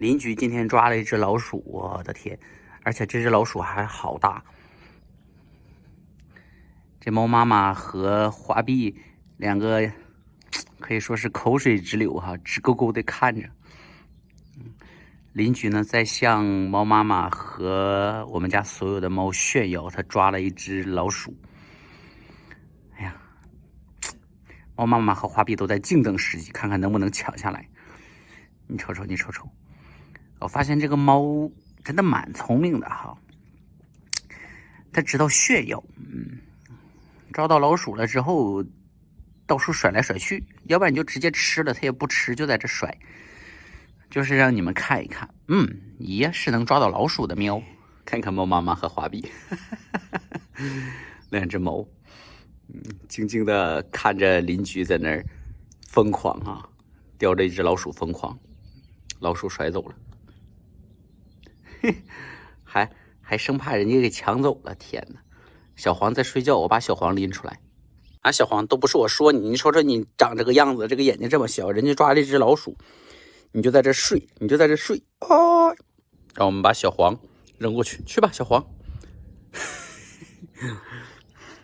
邻居今天抓了一只老鼠，我的天！而且这只老鼠还好大。这猫妈妈和花臂两个可以说是口水直流哈，直勾勾的看着。邻居呢在向猫妈妈和我们家所有的猫炫耀，他抓了一只老鼠。哎呀，猫妈妈和花臂都在静等时机，看看能不能抢下来。你瞅瞅，你瞅瞅，我发现这个猫真的蛮聪明的哈，它知道炫耀。抓到老鼠了之后，到处甩来甩去，要不然你就直接吃了，它也不吃，就在这甩，就是让你们看一看，也是能抓到老鼠的喵。看看猫妈妈和花臂，两只猫，静静的看着邻居在那儿疯狂啊，叼着一只老鼠疯狂，老鼠甩走了，还生怕人家给抢走了，天哪！小黄在睡觉，我把小黄拎出来。啊，小黄都不是我说你，你瞅瞅你长这个样子，这个眼睛这么小，人家抓了一只老鼠，你就在这睡，你就在这睡啊！让我们把小黄扔过去，去吧，小黄。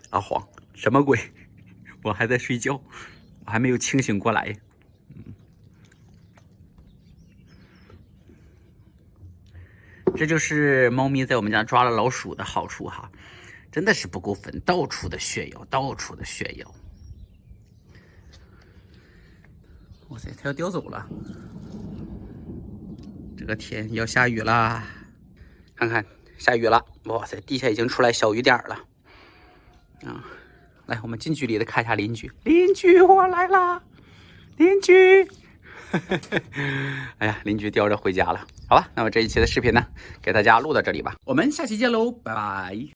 阿黄，什么鬼？我还在睡觉，我还没有清醒过来。这就是猫咪在我们家抓了老鼠的好处哈。真的是不够分，到处的炫耀，到处的炫耀。哇塞，它要叼走了！这个天要下雨啦！看看下雨了，哇塞，地下已经出来小雨点了。来，我们近距离的看一下邻居。邻居，我来啦！邻居，哎呀，邻居叼着回家了。好吧，那么这一期的视频呢，给大家录到这里吧。我们下期见喽，拜拜。